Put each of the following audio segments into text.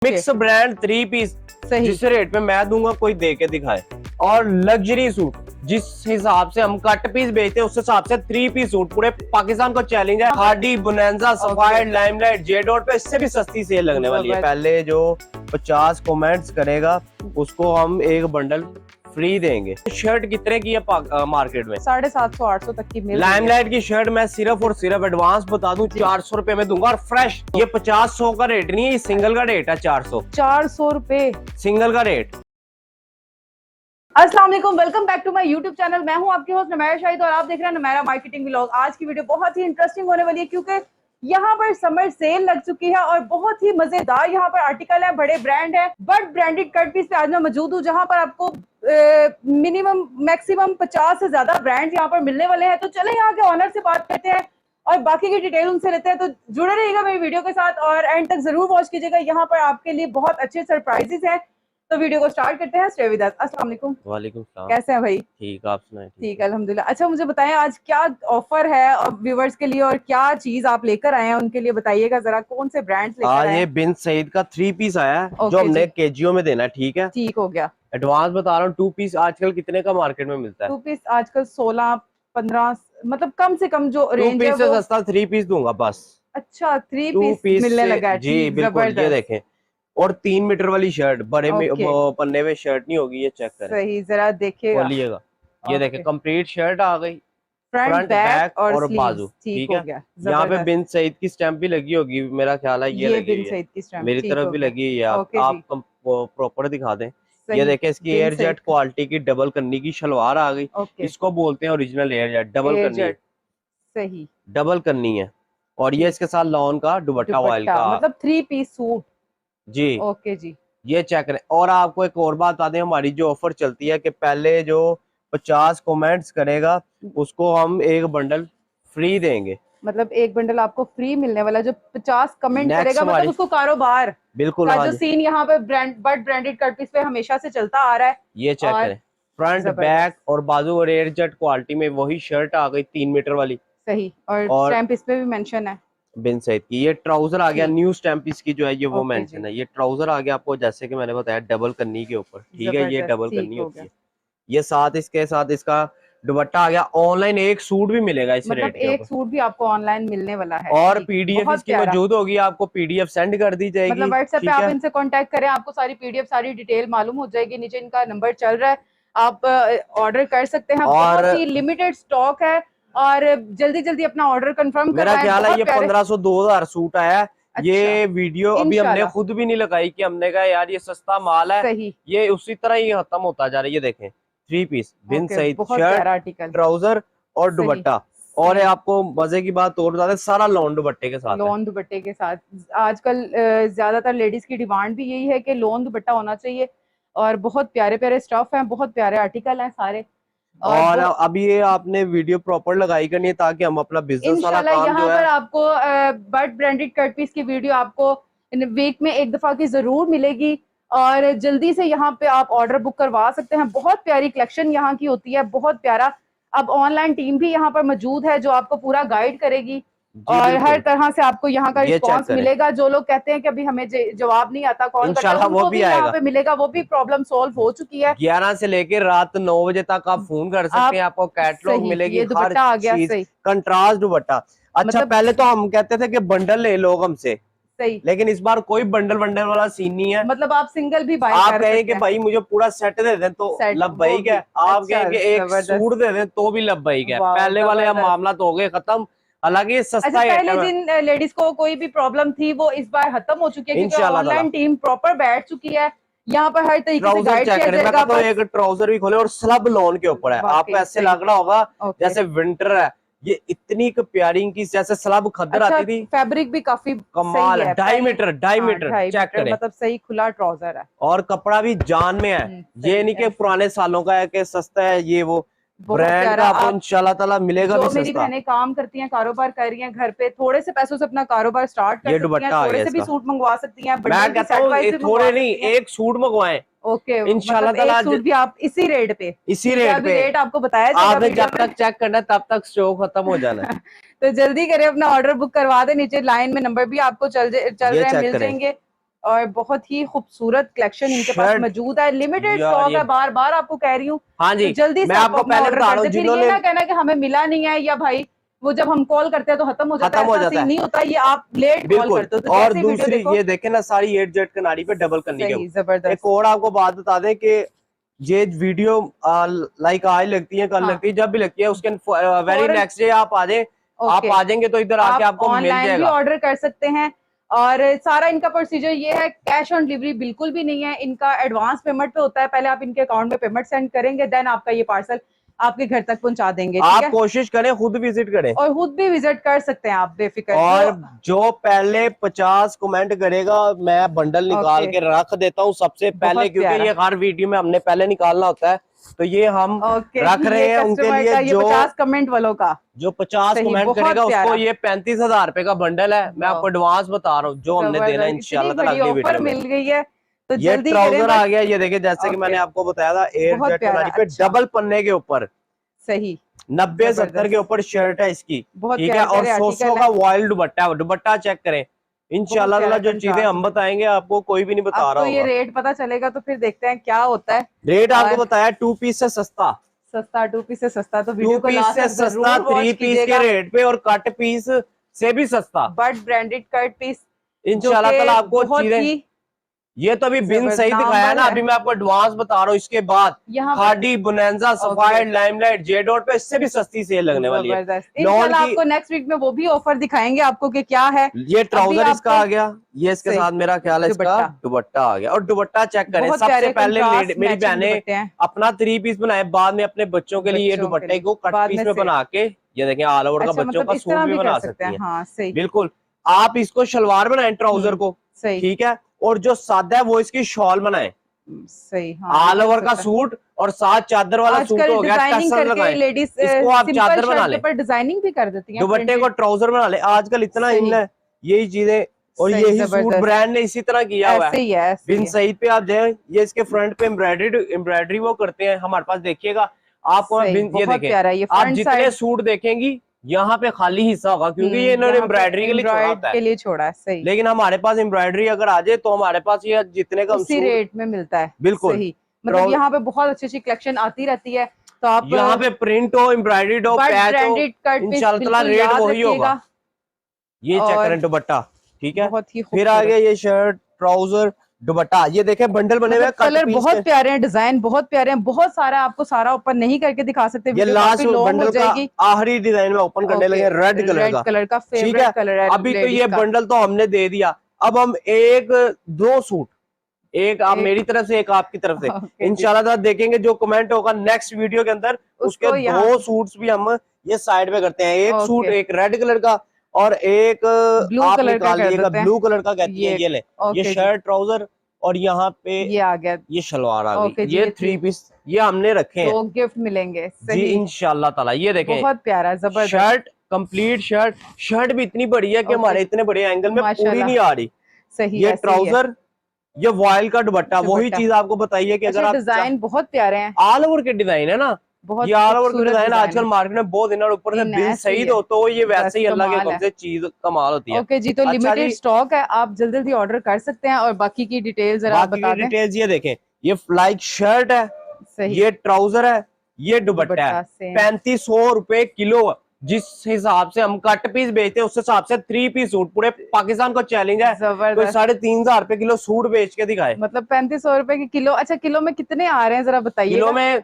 Mix brand 3 piece जिस rate पे मैं दूंगा कोई दे के दिखाए, और लग्जरी सूट जिस हिसाब से हम कट पीस बेचते हैं उस हिसाब से 3 पीस सूट पूरे पाकिस्तान को चैलेंज है। Hardy, bonanza, sapphire, limelight, J dot पे इससे भी सस्ती सेल लगने वाली है। पहले जो 50 कमेंट्स करेगा उसको हम एक बंडल फ्री देंगे। शर्ट कितने की है मार्केट में? 750-800 तक की मिल। लाइमलाइट की शर्ट मैं सिर्फ और सिर्फ एडवांस बता दूं 400 रुपए में दूंगा, और फ्रेश। ये 50-100 का रेट नहीं है, ये सिंगल का रेट है। 400 रुपए सिंगल का रेट। अस्सलाम वालेकुम, welcome back to my YouTube channel. मैं हूं आपकी होस्ट नमैरा शाहिद और आप देख रहे हैं नमैरा मार्केटिंग व्लॉग। आज की वीडियो बहुत ही इंटरेस्टिंग होने वाली है क्योंकि यहाँ पर समर सेल लग चुकी है और बहुत ही मजेदार यहाँ पर आर्टिकल है, बड़े ब्रांड है, बट ब्रांडेड कट पीस पे आज मैं मौजूद हूँ जहाँ पर आपको मिनिमम मैक्सिमम 50 से ज्यादा ब्रांड यहाँ पर मिलने वाले हैं। तो चले यहाँ के ऑनर से बात करते हैं और बाकी की डिटेल उनसे लेते हैं। तो जुड़े रहिएगा मेरी वीडियो के साथ और एंड तक जरूर वॉच कीजिएगा, यहाँ पर आपके लिए बहुत अच्छे सरप्राइजेस हैं। तो वीडियो को स्टार्ट करते हैं। Stay with us. अस्सलाम वालेकुम। वालेकुम सलाम। कैसे हैं भाई? ठीक, आप सुनाएं? ठीक है अल्हम्दुलिल्लाह। अच्छा मुझे बताएं आज क्या ऑफर है और व्यूवर्स के लिए और क्या चीज आप लेकर आए हैं उनके लिए बताइएगा जरा, कौन से ब्रांड्स लेकर आए हैं? ये बिन सईद का 3 पीस आया है जो हमने केजीओ में देना है। ठीक है, ठीक हो गया। एडवांस बता रहा हूँ। 2 पीस आजकल कितने का मार्केट में मिलता है? 2 पीस आजकल 16-15, मतलब कम से कम जो रेंज है वो सस्ता 3 पीस दूंगा बस। अच्छा 3 पीस मिलने लगा है। जी बिल्कुल, ये देखें। और 3 मीटर वाली शर्ट, बड़े में पन्ने में शर्ट नहीं होगी, ये चेक करें। सही, जरा देखिएगा। खोलिएगा, ये देखें कंप्लीट शर्ट आ गई, फ्रंट बैक और बाजू। ठीक है, यहाँ पे बिन सईद की स्टैंप भी लगी होगी, मेरा ख्याल है। ये बिन सईद की स्टैंप मेरी तरफ भी लगी है। आप प्रॉपर दिखा दें। ये देखें, इसकी एयर जेट क्वालिटी की डबल कन्नी की शलवार आ गई। इसको बोलते हैं ओरिजिनल एयर जेट, डबल कन्नी। सही, डबल कन्नी है। और ये इसके साथ लॉन का दुपट्टा ऑयल का, मतलब 3 पीस सूट जी। ओके जी, ये चेक करें। और आपको एक और बात बता दें, हमारी जो ऑफर चलती है कि पहले जो 50 कमेंट्स करेगा उसको हम एक बंडल फ्री देंगे। मतलब एक बंडल आपको फ्री मिलने वाला, जो 50 कमेंट करेगा मतलब उसको कारोबार बिल्कुल का जो सीन यहाँ पे ब्रांडेड कट पीस पे हमेशा से चलता आ रहा है। ये चेक करें, फ्रंट बैक और बाजू और एयर जेट क्वालिटी में वही शर्ट आ गई 3 मीटर वाली। सही, और स्टैम्प इस पे भी मेंशन है बिन सईद की। ये ट्राउजर आ गया न्यू स्टैम्प इसकी जो है, ये वो मेंशन है। ये ट्राउजर आ गया आपको, जैसे कि मैंने बताया, डबल कन्नी के ऊपर। ठीक है, ये डबल कन्नी होती है। ये साथ इसके साथ इसका दुपट्टा आ गया। ऑनलाइन एक सूट भी मिलेगा इस रेट के ऊपर। एक सूट भी आपको ऑनलाइन मिलने वाला है और पीडीएफ इसकी मौजूद होगी, आपको पीडीएफ सेंड कर दी जाएगी। मतलब व्हाट्सएप पे आप इनसे कांटेक्ट करें, आपको सारी पीडीएफ सारी डिटेल मालूम हो जाएगी। नीचे इनका नंबर चल रहा है, आप ऑर्डर कर सकते हैं। बहुत ही लिमिटेड स्टॉक है और जल्दी जल्दी अपना ऑर्डर कंफर्म मेरा ख्याल है ये 1500-2000 सूट आया है। अच्छा, ये वीडियो अभी हमने खुद भी नहीं लगाई कि हमने कहा यार ये सस्ता माल है। सही, ये उसी तरह ही खत्म होता जा रहा है। ये देखें, 3 पीस बिन सईद शर्ट, ट्राउजर और दुपट्टा। और आपको मजे की बात और बता दें, सारा लॉन दुपट्टे के साथ। लॉन दुपट्टे के साथ आजकल ज्यादातर लेडीज की डिमांड भी यही है कि लॉन दुपट्टा होना चाहिए और बहुत प्यारे प्यारे स्टफ हैं, बहुत प्यारे आर्टिकल हैं सारे। और अभी ये आपने वीडियो प्रॉपर लगाई करनी है ताकि हम अपना बिजनेस वाला काम जो है। आपको बट ब्रांडेड कट पीस की वीडियो आपको वीक में एक दफा की जरूर मिलेगी और जल्दी से यहाँ पे आप ऑर्डर बुक करवा सकते हैं। बहुत प्यारी कलेक्शन यहाँ की होती है, बहुत प्यारा। अब ऑनलाइन टीम भी यहाँ पर मौजूद है जो आपको पूरा गाइड करेगी और हर तरह से आपको यहाँ का रिस्पांस मिलेगा। जो लोग कहते हैं कि अभी हमें जवाब नहीं आता कॉल करके, वो भी यहाँ पे मिलेगा। वो भी प्रॉब्लम सॉल्व हो चुकी है। 11 से लेकर रात 9 बजे तक आप फोन कर सकते हैं, आपको कैटलॉग मिलेगी। ये दुपट्टा आ गया, सही कंट्रास्ट दुपट्टा। अच्छा, पहले तो हम कहते थे कि बंडल ले लो हमसे, सही, लेकिन इस बार कोई बंडल वाला सीन नहीं है। मतलब आप सिंगल भी बाय कर सकते हैं। आप कहें कि भाई मुझे पूरा सेट दे दें तो लब्बैक है। आप कहें कि एक सूट दे दें तो भी लब्बैक है। पहले वाले मामला तो हो गए खत्म। हालांकि ये सस्ता है। पहले जिन लेडीज को कोई भी प्रॉब्लम थी वो इस बार खत्म हो चुकी है क्योंकि ऑनलाइन टीम प्रॉपर बैठ चुकी है। यहाँ पर हर तरीके से गाइड किया जाएगा। तो एक ट्राउजर भी खोले और स्लब लॉन के ऊपर है, आपको ऐसे लग रहा होगा जैसे विंटर है। ये इतनी प्यारी की जैसे स्लब खद्दर आती थी। फैब्रिक भी काफी कमाल है, डायमीटर चेक करें, मतलब सही खुला ट्राउजर है और कपड़ा भी जान में है। ये नहीं कि पुराने सालों का है कि सस्ता है ये वो। ब्रांड का आपको इंशाल्लाह ताला मिलेगा भी सस्ता। मेरी बहनें काम करती हैं, कारोबार कर रही हैं, घर पे थोड़े से पैसों से अपना कारोबार स्टार्ट कर सकती हैं, थोड़े से भी सूट मंगवा सकती हैं। मैं कहता हूं थोड़े नहीं, एक सूट मंगवाएं। ओके, इंशाल्लाह ताला सूट भी आप इसी रेट पे रेट आपको बताया जाएगा। आपने जब तक चेक करना तब तक स्टॉक खत्म हो जाना है। तो जल्दी करें, अपना ऑर्डर बुक करवा दें। नीचे लाइन में नंबर भी आपको चल रहे हैं, मिल जाएंगे। और बहुत ही खूबसूरत कलेक्शन इनके पास मौजूद है। लिमिटेड स्टॉक है, बार बार आपको कह रही हूँ। हाँ जी, तो जल्दी से आपको पहले बता रहा हूँ, फिर ये ना कहना कि हमें मिला नहीं है, या भाई वो जब हम कॉल करते हैं तो खत्म हो जाता है, नहीं होता, ये आप लेट कॉल करते हो। तो और दूसरी ये देखे ना, सारी 8 जेट कनारी पे डबल करनी है। जबरदस्त। एक और आपको बात बता दें कि ये वीडियो लाइक आज लगती है, कल लगती है, जब भी लगती है उसके वेरी नेक्स्ट डे आप आ जाए, आप आ जाएंगे तो इधर आके आपको मिल जाएगा। भी ऑर्डर कर सकते हैं। और सारा इनका प्रोसीजर ये है, कैश ऑन डिलीवरी बिल्कुल भी नहीं है इनका, एडवांस पेमेंट पे होता है। पहले आप इनके अकाउंट में पेमेंट सेंड करेंगे, देन आपका ये पार्सल आपके घर तक पहुंचा देंगे। आप कोशिश करें, खुद विजिट करें, और खुद भी विजिट कर सकते हैं आप बेफिक्र। और जो पहले 50 कमेंट करेगा मैं बंडल निकाल के रख देता हूँ सबसे पहले, क्योंकि ये हर वीडियो में हमने पहले निकालना होता है, तो ये हम रख रहे हैं उनके लिए। जो 50 कमेंट वालों का, जो 50 कमेंट करेगा उसको ये 35,000 रुपए का बंडल है। मैं आपको एडवांस बता रहा हूँ, जो हमने देना है इंशाल्लाह ताला अगली वीडियो में। मिल गई है तो ये ट्राउजर आ गया, ये देखिए जैसे कि मैंने आपको बताया था, एयर जेट कनारी पे डबल पन्ने के ऊपर, सही 90-70 के ऊपर शर्ट है इसकी, ठीक है। और 100 का वाइल्ड दुपट्टा है, दुपट्टा चेक करें इंशाल्लाह। जो चीजें हम बताएंगे आपको कोई भी नहीं बता रहा होगा। ये रेट पता चलेगा तो फिर देखते हैं क्या होता है। रेट आपको बताया 2 पीस से सस्ता, 2 पीस से सस्ता, तो 2 पीस से सस्ता 3 पीस के रेट पे, और कट पीस से भी सस्ता, बट ब्रांडेड कट पीस इंशाल्लाह ताला आपको चीजें। ये तो अभी बिन सही दिखाया ना, अभी मैं आपको एडवांस बता रहा हूँ। इसके बाद khadi, bonanza, sapphire, limelight, J dot पे इससे भी सस्ती सेल लगने वाली है। इंशाल्लाह आपको नेक्स्ट वीक में वो भी ऑफर दिखाएंगे आपको कि क्या है। ये ट्राउजर इसका आ गया, ये इसके साथ मेरा ख्याल है इसका दुपट्टा आ गया। और दुपट्टा चेक करें, सबसे पहले मेरी बहनें अपना 3 पीस बनाए, बाद में अपने बच्चों के लिए ये दुपट्टे को कट पीस में बना के, ये देखें ऑल ओवर का बच्चों का सूट भी बना सकते हैं। बिल्कुल, आप इसको शलवार बनाए ट्राउजर को, ठीक है, और जो सादा है वो इसकी शॉल बनाए, सही ऑल ओवर का सूट, और साथ चादर वाला सूट हो गया, टसल लगाए, इसको आप चादर बना ले, डिजाइनिंग भी कर देती हैं, दुपट्टे को ट्राउजर बना ले। आजकल इतना इन है यही चीजें, और यही सूट ब्रांड ने इसी तरह किया हुआ है। बिन सईद पे आप जाए, ये इसके फ्रंट पे एम्ब्रॉयडरी वो करते हैं हमारे पास, देखिएगा आपको। ये देखें, आप जितने सूट देखेंगी यहाँ पे खाली हिस्सा होगा, क्योंकि ये इन्होंने एम्ब्रॉयडरी के लिए छोड़ा है। सही, लेकिन हमारे पास एम्ब्रॉयडरी अगर आ जाए तो हमारे पास ये जितने का उसी रेट में मिलता है। बिल्कुल, मतलब यहाँ पे बहुत अच्छी अच्छी कलेक्शन आती रहती है, तो आप यहाँ पे प्रिंट हो, एम्ब्रॉयडरी हो, पैच हो, इंशाल्लाह रेट वही होगा। ये चेक करें दुपट्टा, ठीक है। फिर आगे ये शर्ट, ट्राउजर, दुपट्टा, ये देखें बंडल बने हुए, कलर बहुत प्यारे हैं, डिजाइन बहुत प्यारे हैं, बहुत सारा, आपको सारा ओपन नहीं करके दिखा सकते। ये लास्ट बंडल का आखिरी डिजाइन में ओपन करने लगे, रेड कलर का फेवरेट कलर है। अभी तो ये बंडल तो हमने दे दिया, अब हम 1-2 सूट, एक आप मेरी तरफ से, एक आपकी तरफ से इंशाल्लाह देखेंगे। जो कमेंट होगा नेक्स्ट वीडियो के अंदर, उसके 2 सूट्स भी हम ये साइड पे करते हैं। एक सूट, एक रेड कलर का और एक आप निकालिएगा ब्लू कलर का, कहती है ये ले, ये शर्ट, ट्राउजर, और यहाँ पे ये आ गया, ये शलवार आ गई। ये 3 पीस ये हमने रखे हैं, 2 गिफ्ट मिलेंगे जी इंशाल्लाह ताला। ये देखें, बहुत प्यारा जबरदस्त शर्ट, कंप्लीट शर्ट भी इतनी बड़ी है कि हमारे इतने बड़े एंगल में पूरी नहीं आ रही। सही, ये ट्राउजर, ये वॉयल का दुपट्टा, वही चीज आपको बताइए कि अगर आप डिजाइन बहुत प्यारे हैं, ऑल ओवर के डिजाइन है ना, ये ऑल ओवर के डिजाइन आजकल मार्केट में बहुत इन, ऊपर से बिन सही हो तो ये वैसे ही अल्लाह के हुक्म से चीज कमाल होती है। ओके जी, तो लिमिटेड स्टॉक है, आप जल्दी जल्दी ऑर्डर कर सकते हैं। और बाकी की डिटेल्स जरा बता दें। डिटेल्स ये देखें, ये लाइक शर्ट है, ये ट्राउजर है, ये दुपट्टा है, 3500 रुपए किलो। जिस हिसाब से हम कट पीस बेचते हैं उस हिसाब से 3 पीस सूट, पूरे पाकिस्तान को चैलेंज है कोई 3,500 रुपए किलो सूट बेच के दिखाए। मतलब 3500 रुपए के किलो। अच्छा, किलो में कितने आ रहे हैं जरा बताइए। किलो में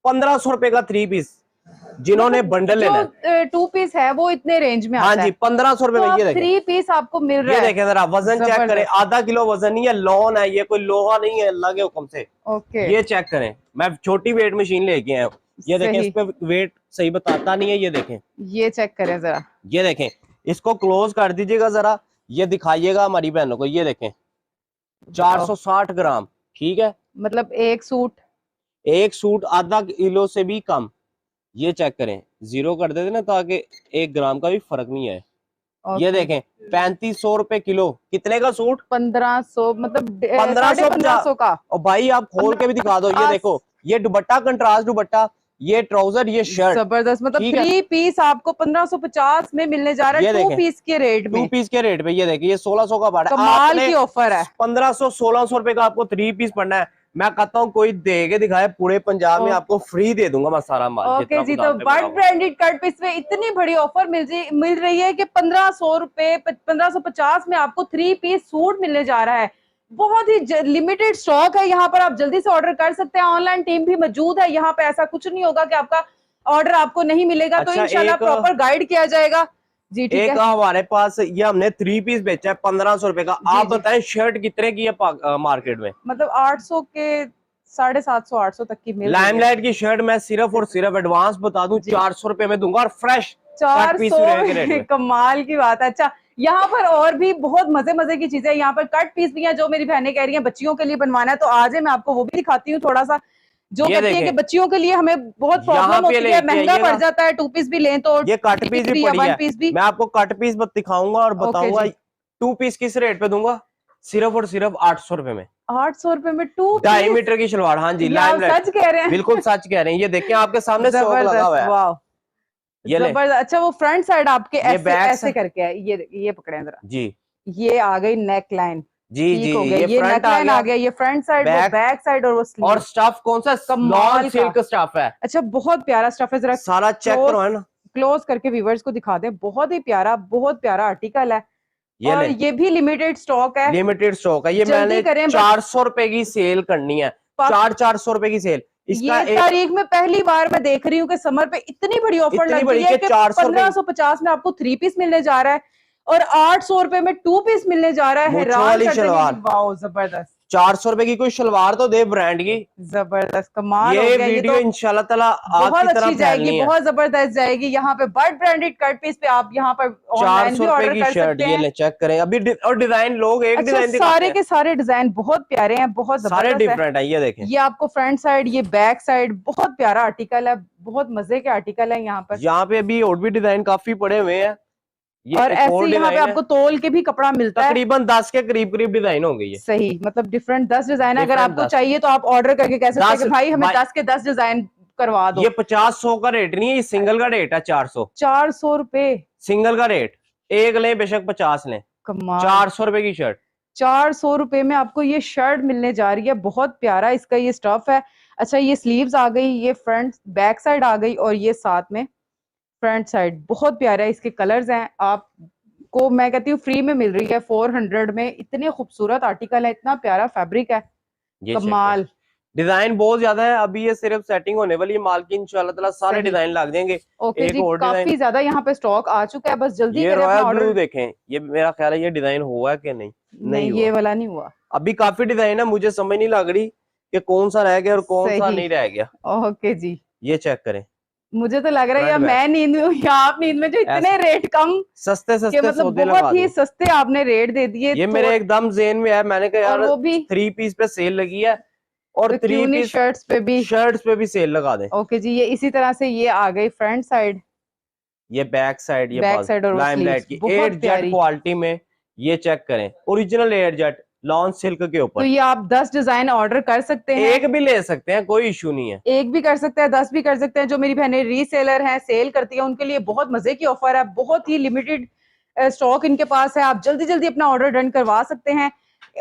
1500 रुपए का 3 पीस, जिन्होंने बंडल लेना है। 2 पीस है वो इतने रेंज में आता है। हाँ जी, 1500 रुपए में। ये देखें 3 पीस आपको मिल रहा है। ये देखें जरा, वजन चेक करें, आधा किलो वजन नहीं है, लॉन है, ये कोई लोहा नहीं है अल्लाह के हुक्म से। ओके, ये चेक करें, मैं छोटी वेट मशीन लेके आया हूँ, ये देखें, इस पे वेट सही बताता नहीं है। ये देखें, ये चेक करें जरा, ये देखें, इसको क्लोज कर दीजिएगा जरा, ये दिखाइएगा हमारी बहनों को। ये देखें 460 ग्राम, ठीक है, मतलब एक सूट आधा किलो से भी कम। ये चेक करें, 0 कर देते ना ताकि 1 ग्राम का भी फर्क नहीं है। ये देखें 3500 रुपए किलो, कितने का सूट? 1500, मतलब 1500 का। और भाई आप खोल के भी दिखा दो, ये देखो, ये दुपट्टा कंट्रास्ट दुपट्टा ये ट्राउजर, ये शर्ट, जबरदस्त। मतलब 3 पीस आपको 1550 में मिलने जा रहा है, 2 पीस के रेट में। 2 पीस के रेट पे ये देखिए, ये 1600 का पड़ा है, कमाल की ऑफर है। 1500-1600 रुपए का आपको 3 पीस पड़ना है। मैं कहता हूँ कोई दे के दिखाए, पूरे पंजाब में आपको फ्री दे दूंगा मैं सारा माल। ओके जी, तो बट ब्रांडेड कट पीस में इतनी बड़ी ऑफर मिल रही है कि 1500 रुपए 1550 में आपको 3 पीस सूट मिलने जा रहा है। बहुत ही लिमिटेड स्टॉक है यहाँ पर, आप जल्दी से ऑर्डर कर सकते हैं। ऑनलाइन टीम भी मौजूद है यहाँ पे, ऐसा कुछ नहीं होगा कि आपका ऑर्डर आपको नहीं मिलेगा। तो इंशाल्लाह प्रॉपर गाइड किया जाएगा जी। ठीक है, हमारे पास ये हमने 3 पीस बेचा है 1500 रुपए का। आप बताएं शर्ट कितने की है मार्केट में? मतलब 800 के 750 800 तक की मिल रही है। लाइमलाइट की शर्ट मैं सिर्फ और सिर्फ एडवांस बता दूं 400 रुपए में दूंगा, और फ्रेश 400। कमाल की बात है। अच्छा, यहाँ पर और भी बहुत मजे की चीजें, यहाँ पर कट पीस भी हैं जो मेरी बहनें कह रही हैं बच्चियों के लिए बनवाना है। तो आज मैं आपको वो भी दिखाती हूँ थोड़ा सा, जो कहती है कि बच्चियों के लिए हमें बहुत प्रॉब्लम होती है, महंगा पड़ जाता है 2 पीस भी लें तो। ये कट पीस भी पड़ी है, मैं आपको कट पीस दिखाऊंगा और बताऊंगा 2 पीस किस रेट पे दूंगा, सिर्फ और सिर्फ 800 रुपए में। 800 रुपए में 2 2.5 मीटर की शलवार। हाँ जी, सच कह रहे हैं, बिल्कुल सच कह रहे हैं। ये देखिए आपके सामने स्टॉक लगा हुआ है। वाह, ये जबरदस्त। अच्छा, वो फ्रंट साइड आपके ऐसे करके है, ये पकड़े जरा जी। ये आ गई नेक लाइन जी जी, ये नेक लाइन आ गया, ये फ्रंट साइड, वो बैक साइड, और वो स्लीव। और स्टफ कौन सा? नॉन सिल्क स्टफ है। अच्छा, बहुत प्यारा स्टफ है, जरा सारा चेक करो है ना, क्लोज करके व्यूअर्स को दिखा दे। बहुत ही प्यारा, बहुत प्यारा आर्टिकल है। और ये भी लिमिटेड स्टॉक है, लिमिटेड स्टॉक है। ये मैंने 400 रुपए की सेल करनी है, 400 रुपए की सेल। ये तारीख में पहली बार मैं देख रही हूँ कि समर पे इतनी बड़ी ऑफर लग रही है कि 1550 में आपको 3 पीस मिलने जा रहा है और 800 रुपए में 2 पीस मिलने जा रहा है। वाओ, जबरदस्त। 400 रुपए की कोई शलवार तो दे ब्रांड की। जबरदस्त, कमाल ये हो गया। वीडियो तो इंशाल्लाह ताला बहुत अच्छी जाएगी, बहुत जबरदस्त जाएगी। यहाँ पे बट ब्रांडेड कट पीस पे आप यहाँ पर ऑनलाइन भी ऑर्डर कर सकते हैं। ये चेक करें अभी, और डिजाइन लोग एक डिजाइन सारे के सारे डिजाइन बहुत प्यारे हैं, बहुत सारे डिफरेंट है। ये देखें, ये आपको फ्रंट साइड, ये बैक साइड, बहुत प्यारा आर्टिकल है, बहुत मजे के आर्टिकल है। यहाँ पर अभी और भी डिजाइन काफी पड़े हुए हैं। और ऐसे यहाँ पे आपको तोल के भी कपड़ा मिलता है, तकरीबन 10 के करीब डिजाइन होंगे ये। सही, मतलब डिफरेंट 10 डिजाइन। अगर आपको चाहिए तो आप ऑर्डर करके कह सकते हैं कि भाई हमें 10 के 10 डिजाइन करवा दो। ये 50-100 का रेट नहीं है, ये सिंगल का रेट है 400 रुपए सिंगल का रेट। एक लें बेशक 50 लें, 400 रुपए की शर्ट। 400 रुपए में आपको ये शर्ट मिलने जा रही है, बहुत प्यारा इसका ये स्टफ है। अच्छा, ये स्लीव्स आ गई, ये फ्रंट बैक साइड आ गई, और ये साथ में फ्रंट साइड, बहुत प्यारा है। इसके कलर्स हैं, आपको मैं कहती हूँ फ्री में मिल रही है 400 में। इतने खूबसूरत आर्टिकल है, इतना प्यारा फैब्रिक है, कमाल। डिजाइन बहुत ज्यादा है, अभी ये सिर्फ सेटिंग होने वाली है माल की, इंशाल्लाह ताला सारे डिजाइन लग जाएंगे। ओके जी, काफी ज्यादा यहाँ पे स्टॉक आ चुका है, बस जल्दी करें अपना ऑर्डर। देखें, ये मेरा ख्याल है ये डिजाइन हुआ है कि नहीं ये वाला नहीं हुआ। अभी काफी डिजाइन है, मुझे समझ नहीं लग रही कि कौन सा रह गया और कौन सा नहीं रह गया। ओके जी, ये चेक करें। मुझे तो लग रहा है या मैं नींद में हूँ या आप नींद में, जो इतने रेट कम, सस्ते मतलब बहुत ही सस्ते आपने रेट दे दिए। ये मेरे एकदम जेन में है, मैंने कहा यार वो भी 3 पीस पे सेल लगी है, और 3 पीस शर्ट्स पे भी सेल लगा दे। ओके जी, ये इसी तरह से ये आ गई फ्रंट साइड, ये बैक साइड, ये लाइमलाइट की 8 जेट क्वालिटी में। ये चेक करें, ओरिजिनल 8 जेट लॉन सिल्क के ऊपर। तो ये आप 10 डिजाइन ऑर्डर कर सकते हैं, एक भी ले सकते हैं, कोई इशू नहीं है, एक भी कर सकते हैं, 10 भी कर सकते हैं। जो मेरी बहनें रीसेलर हैं, सेल करती है, उनके लिए बहुत मजे की ऑफर है, बहुत ही लिमिटेड स्टॉक इनके पास है। आप जल्दी जल्दी अपना ऑर्डर डन करवा सकते हैं।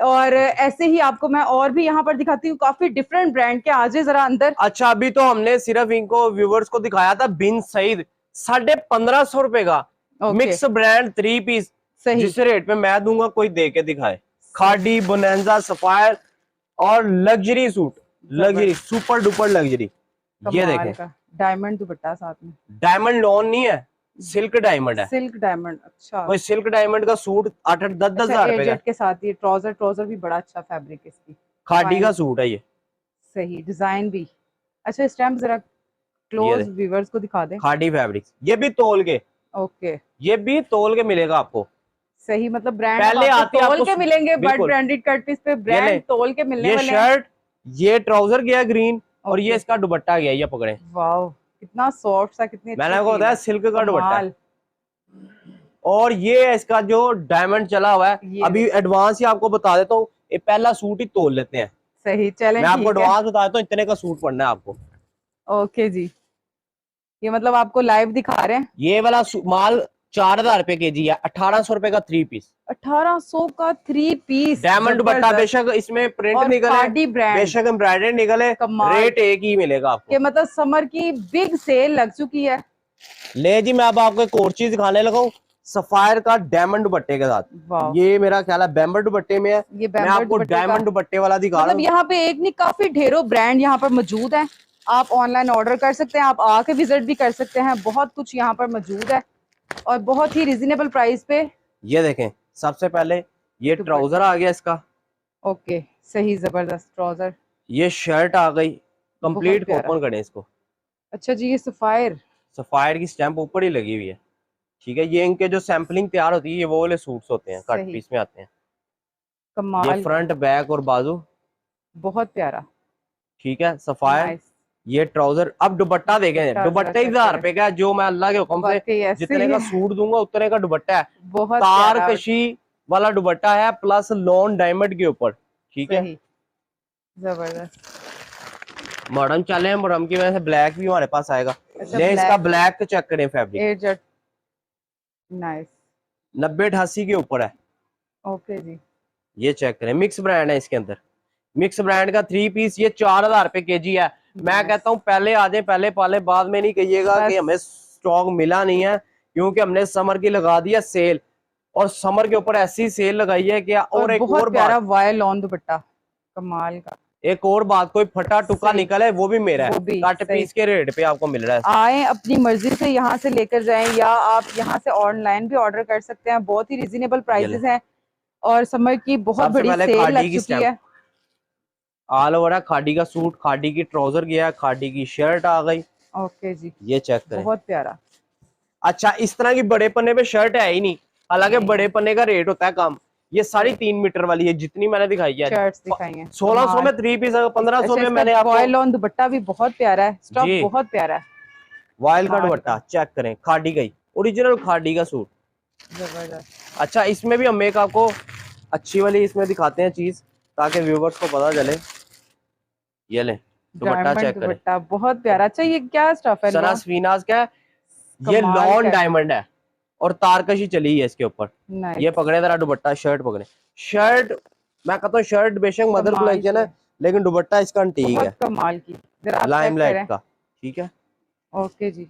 और ऐसे ही आपको मैं और भी यहाँ पर दिखाती हूँ, काफी डिफरेंट ब्रांड के। आज जरा अंदर। अच्छा, अभी तो हमने सिर्फ इनको व्यूवर्स को दिखाया था बिन सईद 1550 रुपए का मिक्स ब्रांड 3 पीस, जिस रेट पे मैं दूंगा कोई दे के दिखाए। खादी, बोनेंजा, सफायर और luxury suit, luxury super duper luxury. ये देखें, डायमंड दुपट्टा साथ में, डायमंड लॉन नहीं है, सिल्क डायमंड है, सिल्क डायमंड। अच्छा, कोई सिल्क डायमंड का सूट 8-10 हजार रुपए के साथ। ये ट्राउजर भी बड़ा अच्छा फैब्रिक है इसकी, खादी का सूट है ये, सही डिजाइन भी अच्छा। स्टैम्प जरा क्लोज व्यूअर्स को दिखा दें। खादी फैब्रिक, ये भी तोल के, ओके, ये भी तोल के मिलेगा आपको। सही, मतलब ब्रांड पहले आती तोल के मिलेंगे, बट ब्रांडेड कट पीस पे ब्रांड तोल के मिलने वाले हैं। ये शर्ट, ये ट्राउजर गया ग्रीन, और ये इसका दुपट्टा गया, ये पकड़े। वाओ, कितना सॉफ्ट सा, कितनी मैंने आपको बताया सिल्क का दुपट्टा। और ये इसका जो डायमंड चला हुआ है, अभी एडवांस ही आपको बता देता हूँ, ये पहला सूट ही तोल लेते हैं। सही, चलें, मैं आपको एडवांस बता देता हूँ, इतने का सूट पड़ना है आपको। ओके जी, ये मतलब आपको लाइव दिखा रहे हैं। ये वाला माल 4000 रुपए केजी है, 1800 रुपए का 3 पीस। 1800 का 3 पीस, डायमंड दुपट्टा, बेशक इसमें प्रिंट निकले, बेशक एम्ब्रॉयडरी निकले, रेट एक ही मिलेगा आपको। कि मतलब समर की बिग सेल लग चुकी है। ले जी, मैं अब आपको एक और चीज दिखाने लगा हूँ, सफायर का डायमंड दुपट्टे के साथ। ये मेरा ख्याल है बैम्बर दुपट्टे में है, मैं आपको डायमंड दुपट्टे वाला दिखा रहा हूँ। यहाँ पे एक नहीं काफी ढेरों ब्रांड यहाँ पर मौजूद है। आप ऑनलाइन ऑर्डर कर सकते हैं, आप आके विजिट भी कर सकते हैं। बहुत कुछ यहाँ पर मौजूद है और बहुत ही रिजनेबल प्राइस पे। ये देखें, सबसे पहले ये ट्राउजर आ गया इसका। ओके, सही, जबरदस्त ट्राउजर। ये शर्ट आ गई कंप्लीट। ओपन करें इसको। अच्छा जी, ये सफायर की स्टैंप ऊपर ही लगी हुई है, ठीक है। ये इनके जो सैंपलिंग तैयार होती है, ये वो वाले सूट्स होते हैं, कट पीस में आते हैं। कमाल। ये फ्रंट, बैक और बाजू, बहुत प्यारा, ठीक है। सफायर, ये ट्राउजर। अब दुपट्टा देखें, दुपट्टा 1000 रुपए का, जो मैं अल्लाह के हुक्म से जितने का सूट दूंगा उतने का दुपट्टा है। बहुत तारकशी वाला दुपट्टा है, प्लस लॉन डायमंड के ऊपर, ठीक है। जबरदस्त। मॉडर्न चले हैं, मॉडर्न की वजह से ब्लैक भी हमारे पास आएगा। ले इसका ब्लैक चेक करें, फैब्रिक नाइस, 90-88 के ऊपर है। ओके जी, ये चेक करें, मिक्स ब्रांड है इसके अंदर। मिक्स ब्रांड का 3 पीस, ये 4000 रुपए केजी है। मैं कहता हूँ पहले आ जाए, पहले पाले, बाद में नहीं कहिएगा कि हमें स्टॉक मिला नहीं है, क्योंकि हमने समर की लगा दिया सेल, और समर के ऊपर ऐसी सेल लगाई है कि और एक और प्यारा वायल लॉन दुपट्टा, कमाल का। एक और बात, कोई फटा टुका निकले वो भी मेरा है, कट पीस के रेट पे आपको मिल रहा है। आए अपनी मर्जी से यहाँ से लेकर जाएं, या आप यहाँ से ऑनलाइन भी ऑर्डर कर सकते हैं। बहुत ही रिजनेबल प्राइसेस हैं और समर की बहुत बड़ी सेल लग चुकी है। ऑल ओवर है, खादी का सूट, खादी की ट्राउजर गया, खादी की शर्ट आ गई। ओके जी, ये चेक करें, बहुत प्यारा। अच्छा, इस तरह की बड़े पन्ने पे शर्ट है ही नहीं, हालांकि बड़े पन्ने का रेट होता है कम। ये सारी 3 मीटर वाली है, जितनी मैंने दिखाई है, शर्ट्स दिखाई हैं 1600 में 3 पीस, 1500 में मैंने आपको। वायल लॉन दुपट्टा भी बहुत प्यारा है, स्टॉक बहुत प्यारा है। वायल का दुपट्टा चेक करें, खादी का, ओरिजिनल खादी का सूट, जबरदस्त। अच्छा, इसमें भी हम एक आपको अच्छी वाली इसमें दिखाते हैं चीज, ताकि व्यूवर्स को पता चले। ये ले दुपट्टा चेक करें, बहुत प्यारा। अच्छा, ये क्या स्टफ है? सना स्फीनाज का है, ये लॉन डायमंड है और तारकशी चली है इसके ऊपर। ये पकड़े जरा दुपट्टा, शर्ट पकड़े। शर्ट मैं कहता हूँ शर्ट बेशक मदर कलेक्शन है, लेकिन दुपट्टा इसका ठीक है, कमाल की, लाइमलाइट का, ठीक है। ओके जी,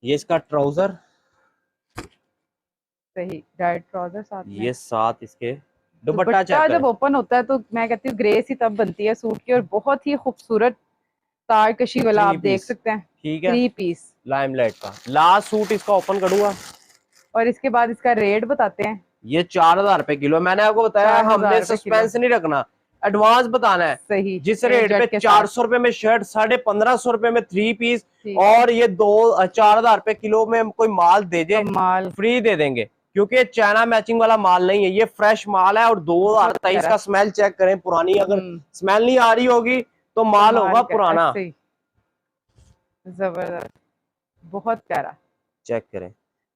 ये इसका ट्राउजर, सही, डाइट ट्राउजर साथ में। ये साथ इसके दुपट्टा जब ओपन होता है तो मैं कहती हूँ ग्रेस ही तब बनती है सूट की, और बहुत ही खूबसूरत तारकशी वाला आप देख सकते हैं, ठीक है। 3 पीस लाइमलाइट का लास्ट सूट इसका ओपन करूंगा, और इसके बाद इसका रेट बताते हैं। ये 4000 रुपए किलो। मैंने आपको बताया हमने सस्पेंस नहीं रखना, एडवांस बताना है। सही, जिस रेट पे 400 रुपए में शर्ट, 1550 रुपए में 3 पीस, और ये 4000 रुपए किलो में कोई माल दे दे, माल फ्री दे देंगे, क्योंकि चाइना मैचिंग वाला माल नहीं है, ये फ्रेश माल है। और 2023 का स्मेल चेक करें, पुरानी अगर स्मेल नहीं आ रही होगी तो माल होगा पुराना। जबरदस्त, बहुत प्यारा। चेक करें,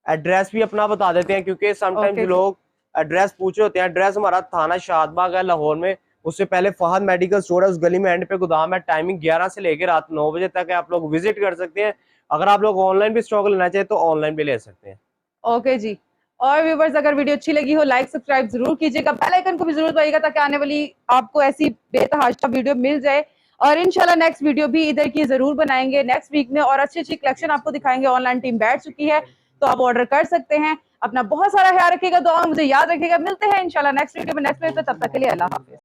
एड्रेस भी अपना बता देते हैं, क्योंकि समटाइम्स लोग एड्रेस पूछे होते हैं। एड्रेस हमारा थाना शादबाग है लाहौर में, उससे पहले फहद मेडिकल स्टोर है, उस गली में एंड पे गोदाम है। टाइमिंग 11 से लेकर रात 9 बजे तक है, आप लोग विजिट कर सकते हैं। अगर आप लोग ऑनलाइन भी स्टॉक लेना चाहे तो ऑनलाइन भी ले सकते हैं। ओके जी, और व्यूवर्स अगर वीडियो अच्छी लगी हो लाइक सब्सक्राइब जरूर कीजिएगा, बेल आइकन को भी जरूर दबाइएगा, ताकि आने वाली आपको ऐसी बेतहाशा वीडियो मिल जाए। और इंशाल्लाह नेक्स्ट वीडियो भी इधर की जरूर बनाएंगे नेक्स्ट वीक में, और अच्छी अच्छी कलेक्शन आपको दिखाएंगे। ऑनलाइन टीम बैठ चुकी है, तो आप ऑर्डर कर सकते हैं। अपना बहुत सारा ख्याल रखिएगा, दुआ मुझे याद रखिएगा। मिलते हैं इंशाल्लाह नेक्स्ट वीडियो में नेक्स्ट वीक पे, तब तक के लिए अल्लाह हाफिज़।